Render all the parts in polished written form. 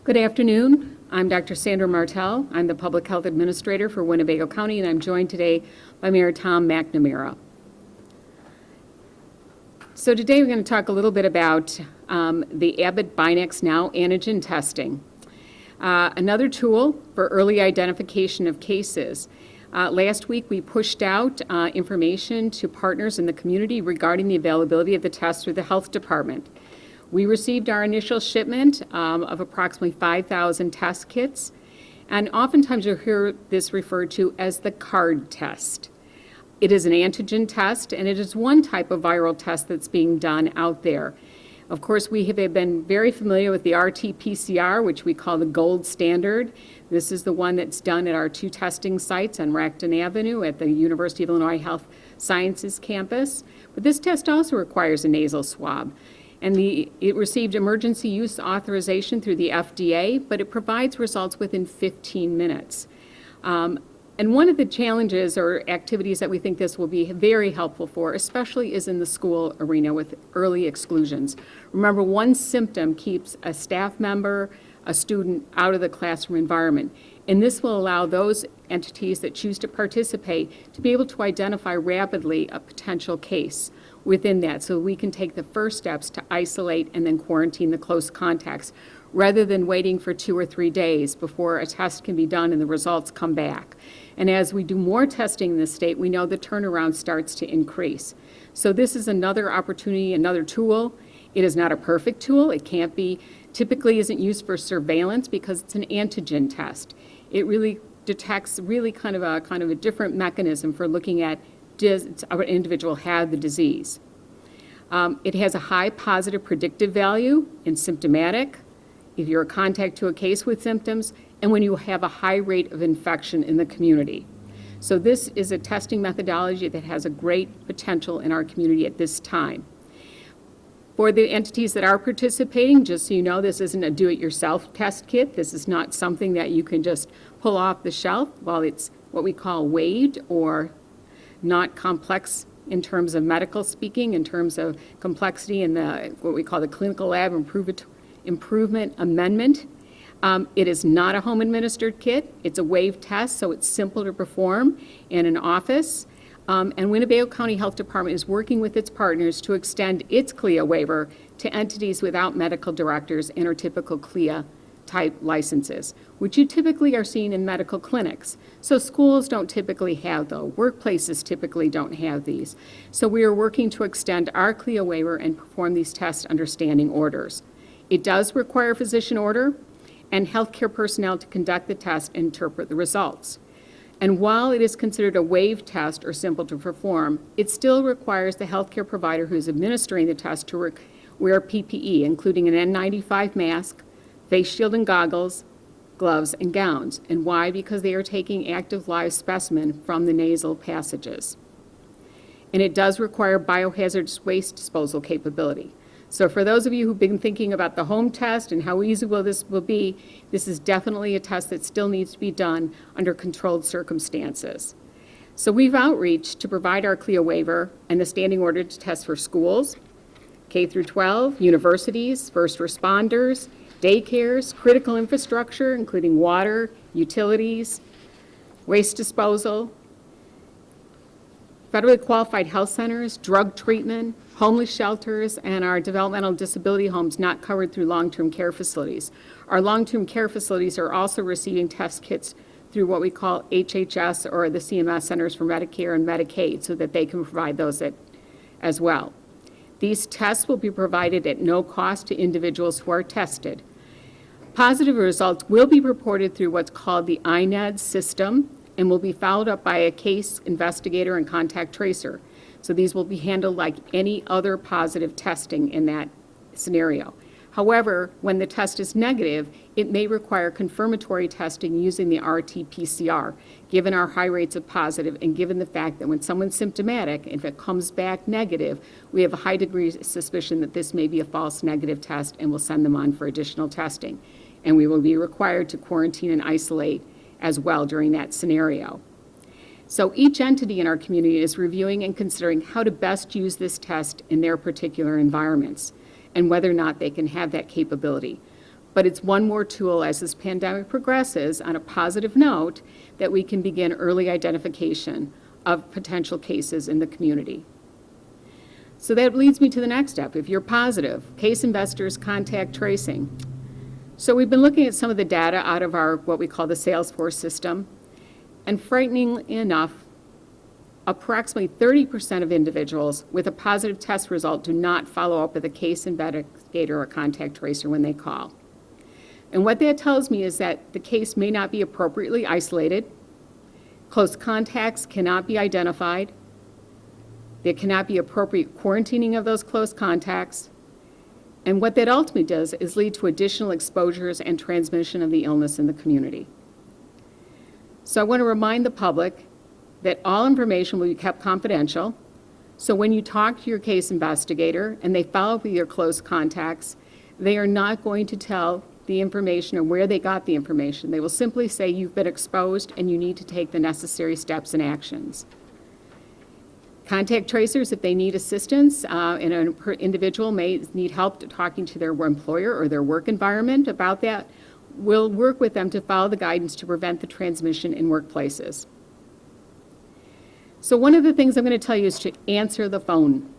Good afternoon. I'm Dr. Sandra Martell. I'm the Public Health Administrator for Winnebago County, and I'm joined today by Mayor Tom McNamara. So today we're going to talk a little bit about the Abbott Binax Now antigen testing, another tool for early identification of cases. Last week we pushed out information to partners in the community regarding the availability of the test through the health department. We received our initial shipment of approximately 5,000 test kits, and oftentimes you'll hear this referred to as the CARD test. It is an antigen test, and it is one type of viral test that's being done out there. Of course, we have been very familiar with the RT-PCR, which we call the gold standard. This is the one that's done at our two testing sites on Racton Avenue at the University of Illinois Health Sciences campus. But this test also requires a nasal swab. And it received emergency use authorization through the FDA, but it provides results within 15 minutes. And one of the challenges or activities that we think this will be very helpful for, especially is in the school arena with early exclusions. Remember, one symptom keeps a staff member, a student out of the classroom environment. And this will allow those entities that choose to participate to be able to identify rapidly a potential case within that, so we can take the first steps to isolate and then quarantine the close contacts, rather than waiting for 2 or 3 days before a test can be done and the results come back. And as we do more testing in the state, we know the turnaround starts to increase. So this is another opportunity, another tool. It is not a perfect tool. It can't be, typically isn't used for surveillance because it's an antigen test. It really detects really kind of a different mechanism for looking at does our individual have the disease. It has a high positive predictive value in symptomatic, if you're a contact to a case with symptoms, and when you have a high rate of infection in the community. So this is a testing methodology that has a great potential in our community at this time. For the entities that are participating, just so you know, this isn't a do-it-yourself test kit. This is not something that you can just pull off the shelf. While it's what we call waived or not complex in terms of medical speaking, in terms of complexity in the what we call the clinical lab improvement amendment. It is not a home administered kit. It's a waived test, so it's simple to perform in an office. And Winnebago County Health Department is working with its partners to extend its CLIA waiver to entities without medical directors and or typical CLIA type licenses, which you typically are seeing in medical clinics. So schools don't typically have those. Workplaces typically don't have these. So we are working to extend our CLIA waiver and perform these tests under standing orders. It does require physician order and healthcare personnel to conduct the test and interpret the results. And while it is considered a waived test or simple to perform, it still requires the healthcare provider who is administering the test to wear PPE, including an N95 mask, face shield and goggles, gloves and gowns. And why? Because they are taking active live specimen from the nasal passages. And it does require biohazardous waste disposal capability. So for those of you who've been thinking about the home test and how easy this will be, this is definitely a test that still needs to be done under controlled circumstances. So we've outreached to provide our CLIA waiver and the standing order to test for schools, K through 12, universities, first responders, daycares, critical infrastructure, including water, utilities, waste disposal, federally qualified health centers, drug treatment, homeless shelters, and our developmental disability homes not covered through long-term care facilities. Our long-term care facilities are also receiving test kits through what we call HHS or the CMS Centers for Medicare and Medicaid so that they can provide those as well. These tests will be provided at no cost to individuals who are tested. Positive results will be reported through what's called the INED system and will be followed up by a case investigator and contact tracer. So these will be handled like any other positive testing in that scenario. However, when the test is negative, it may require confirmatory testing using the RT-PCR, given our high rates of positive and given the fact that when someone's symptomatic, if it comes back negative, we have a high degree of suspicion that this may be a false negative test and we'll send them on for additional testing. And we will be required to quarantine and isolate as well during that scenario. So each entity in our community is reviewing and considering how to best use this test in their particular environments and whether or not they can have that capability. But it's one more tool as this pandemic progresses on a positive note that we can begin early identification of potential cases in the community. So that leads me to the next step. If you're positive, case investors contact tracing. So we've been looking at some of the data out of our, what we call the Salesforce system, and frighteningly enough, approximately 30% of individuals with a positive test result do not follow up with a case investigator or contact tracer when they call. And what that tells me is that the case may not be appropriately isolated, close contacts cannot be identified, there cannot be appropriate quarantining of those close contacts, and what that ultimately does is lead to additional exposures and transmission of the illness in the community. So I want to remind the public that all information will be kept confidential. So when you talk to your case investigator and they follow up with your close contacts, they are not going to tell the information or where they got the information. They will simply say you've been exposed and you need to take the necessary steps and actions. Contact tracers, if they need assistance, and an individual may need help talking to their employer or their work environment about that, will work with them to follow the guidance to prevent the transmission in workplaces. So one of the things I'm going to tell you is to answer the phone.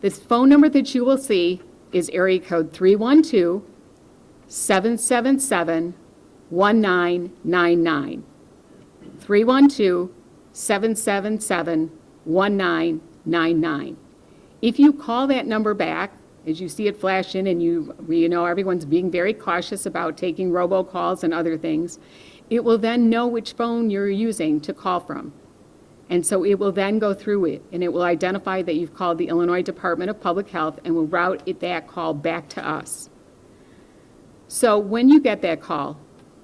This phone number that you will see is area code 312-777-1999. 312-777-1999. If you call that number back, as you see it flash in and you know everyone's being very cautious about taking robocalls and other things, it will then know which phone you're using to call from. And so it will then go through it, and it will identify that you've called the Illinois Department of Public Health and will route that call back to us. So when you get that call,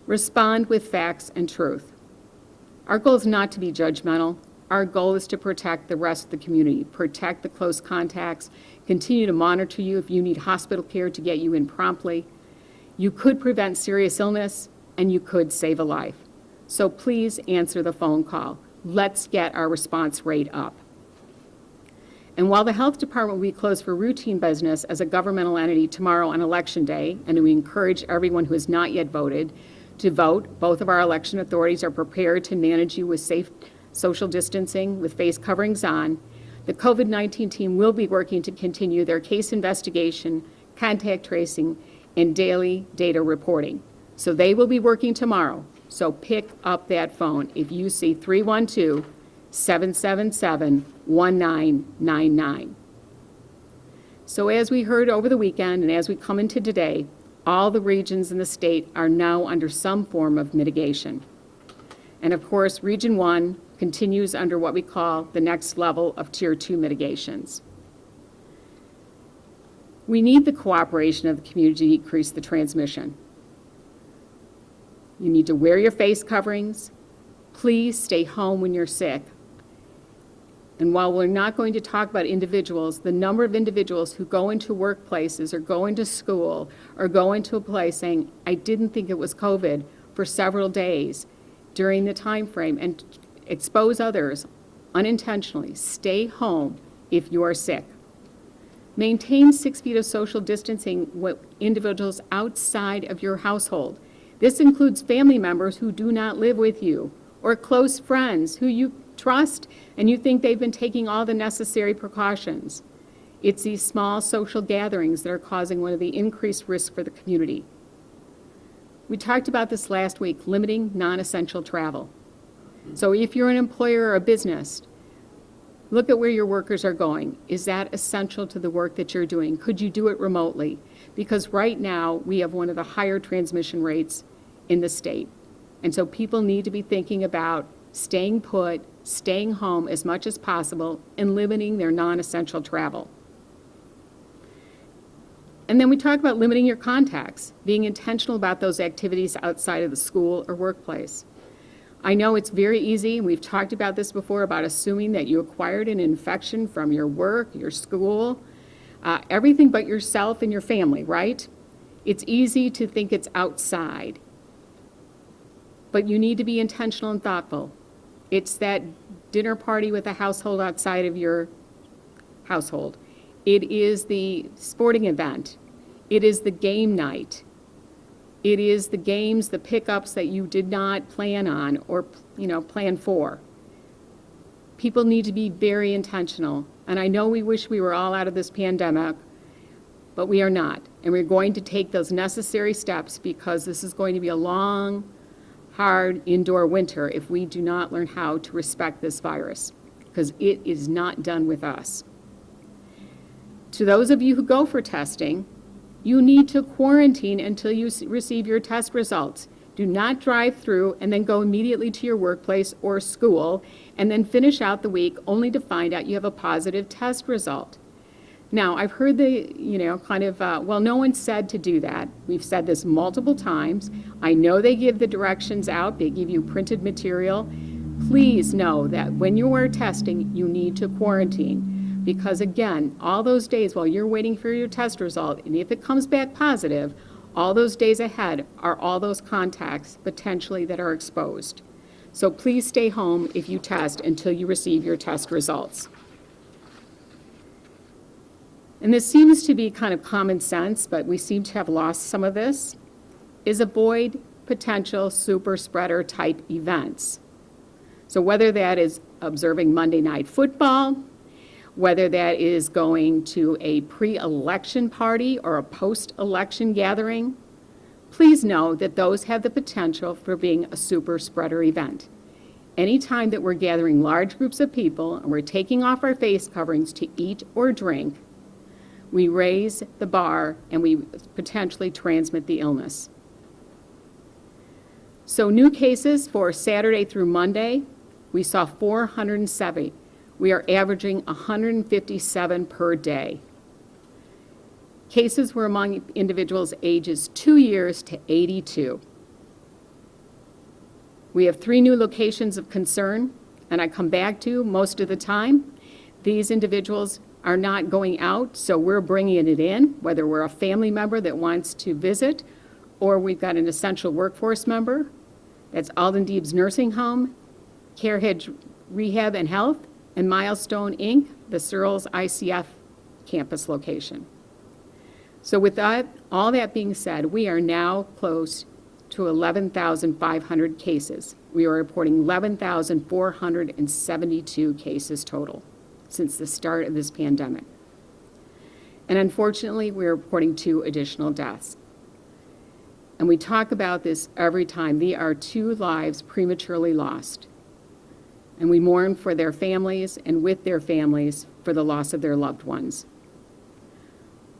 respond with facts and truth. Our goal is not to be judgmental. Our goal is to protect the rest of the community, protect the close contacts, continue to monitor you if you need hospital care to get you in promptly. You could prevent serious illness, and you could save a life. So please answer the phone call. Let's get our response rate up. And while the health department will be closed for routine business as a governmental entity tomorrow on Election Day, and we encourage everyone who has not yet voted to vote, both of our election authorities are prepared to manage you with safe social distancing with face coverings on. The COVID-19 team will be working to continue their case investigation, contact tracing, and daily data reporting. So they will be working tomorrow. So pick up that phone if you see 312-777-1999. So as we heard over the weekend and as we come into today, all the regions in the state are now under some form of mitigation. And of course, Region 1 continues under what we call the next level of Tier 2 mitigations. We need the cooperation of the community to decrease the transmission. You need to wear your face coverings. Please stay home when you're sick. And while we're not going to talk about individuals, the number of individuals who go into workplaces or go into school or go into a place saying, I didn't think it was COVID for several days during the time frame and expose others unintentionally. Stay home if you are sick. Maintain 6 feet of social distancing with individuals outside of your household. This includes family members who do not live with you or close friends who you trust and you think they've been taking all the necessary precautions. It's these small social gatherings that are causing one of the increased risks for the community. We talked about this last week, limiting non-essential travel. So if you're an employer or a business, look at where your workers are going. Is that essential to the work that you're doing? Could you do it remotely? Because right now we have one of the higher transmission rates in the state. And so people need to be thinking about staying put, staying home as much as possible, and limiting their non-essential travel. And then we talk about limiting your contacts, being intentional about those activities outside of the school or workplace. I know it's very easy, and we've talked about this before, about assuming that you acquired an infection from your work, your school, everything but yourself and your family, right? It's easy to think it's outside. But you need to be intentional and thoughtful. It's that dinner party with a household outside of your household. It is the sporting event. It is the game night. It is the games, the pickups that you did not plan on or, plan for. People need to be very intentional. And I know we wish we were all out of this pandemic, but we are not. And we're going to take those necessary steps because this is going to be a long, hard indoor winter if we do not learn how to respect this virus, because it is not done with us. To those of you who go for testing, you need to quarantine until you receive your test results. Do not drive through and then go immediately to your workplace or school and then finish out the week only to find out you have a positive test result. Now, I've heard well, no one said to do that. We've said this multiple times. I know they give the directions out. They give you printed material. Please know that when you are testing, you need to quarantine. Because again, all those days while you're waiting for your test result, and if it comes back positive, all those days ahead are all those contacts potentially that are exposed. So please stay home if you test until you receive your test results. And this seems to be kind of common sense, but we seem to have lost some of this, is avoid potential super spreader type events. So whether that is observing Monday Night Football, whether that is going to a pre-election party or a post-election gathering, please know that those have the potential for being a super spreader event. Anytime that we're gathering large groups of people and we're taking off our face coverings to eat or drink, we raise the bar and we potentially transmit the illness. So new cases for Saturday through Monday, we saw 470. We are averaging 157 per day. Cases were among individuals ages 2 years to 82. We have 3 new locations of concern, and I come back to most of the time, these individuals are not going out, so we're bringing it in, whether we're a family member that wants to visit, or we've got an essential workforce member. That's Alden Deeb's Nursing Home, Carehead Rehab and Health, and Milestone Inc., the Searles ICF campus location. So with that, all that being said, we are now close to 11,500 cases. We are reporting 11,472 cases total since the start of this pandemic. And unfortunately, we're reporting 2 additional deaths. And we talk about this every time. They are 2 lives prematurely lost. And we mourn for their families and with their families for the loss of their loved ones.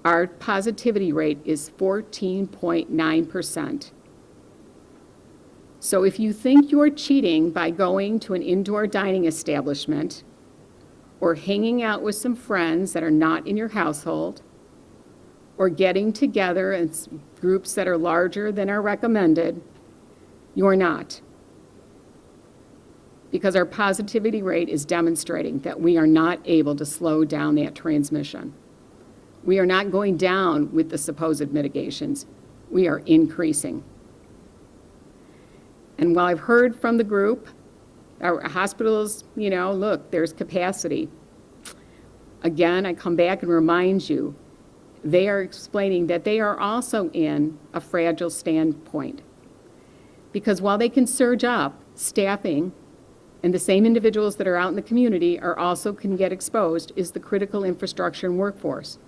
Our positivity rate is 14.9%. So if you think you're cheating by going to an indoor dining establishment or hanging out with some friends that are not in your household or getting together in groups that are larger than are recommended, you're not. Because our positivity rate is demonstrating that we are not able to slow down that transmission. We are not going down with the supposed mitigations. We are increasing. And while I've heard from the group, our hospitals, look, there's capacity. Again, I come back and remind you, they are explaining that they are also in a fragile standpoint. Because while they can surge up staffing, and the same individuals that are out in the community are also can get exposed is the critical infrastructure and workforce.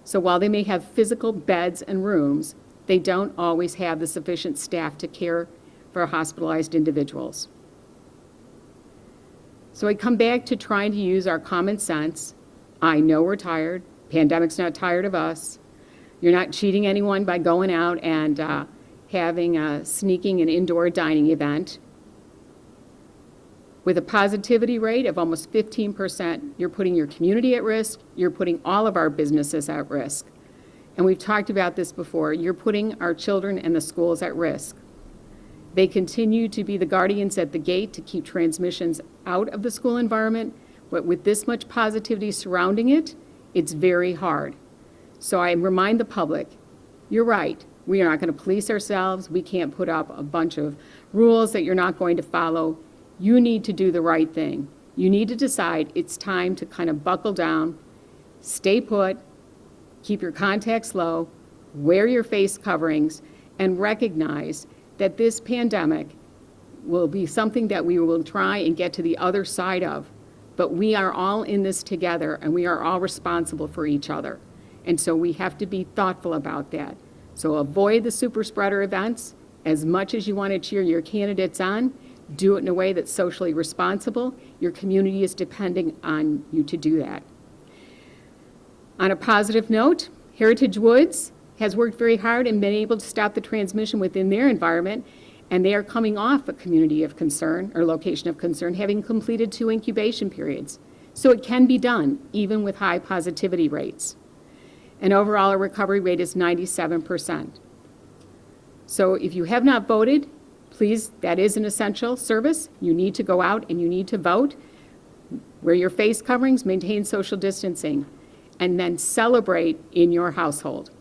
So while they may have physical beds and rooms, they don't always have the sufficient staff to care for hospitalized individuals. So I come back to trying to use our common sense. I know we're tired. Pandemic's not tired of us. You're not cheating anyone by going out and sneaking an indoor dining event. With a positivity rate of almost 15%, you're putting your community at risk, you're putting all of our businesses at risk. And we've talked about this before, you're putting our children and the schools at risk. They continue to be the guardians at the gate to keep transmissions out of the school environment, but with this much positivity surrounding it, it's very hard. So I remind the public, you're right, we are not going to police ourselves, we can't put up a bunch of rules that you're not going to follow. You need to do the right thing. You need to decide it's time to kind of buckle down, stay put, keep your contacts low, wear your face coverings, and recognize that this pandemic will be something that we will try and get to the other side of. But we are all in this together, and we are all responsible for each other. And so we have to be thoughtful about that. So avoid the super spreader events. As much as you want to cheer your candidates on, do it in a way that's socially responsible. Your community is depending on you to do that. On a positive note, Heritage Woods has worked very hard and been able to stop the transmission within their environment, and they are coming off a community of concern or location of concern, having completed 2 incubation periods. So it can be done, even with high positivity rates. And overall, our recovery rate is 97%. So if you have not voted, please, that is an essential service. You need to go out and you need to vote. Wear your face coverings, maintain social distancing, and then celebrate in your household.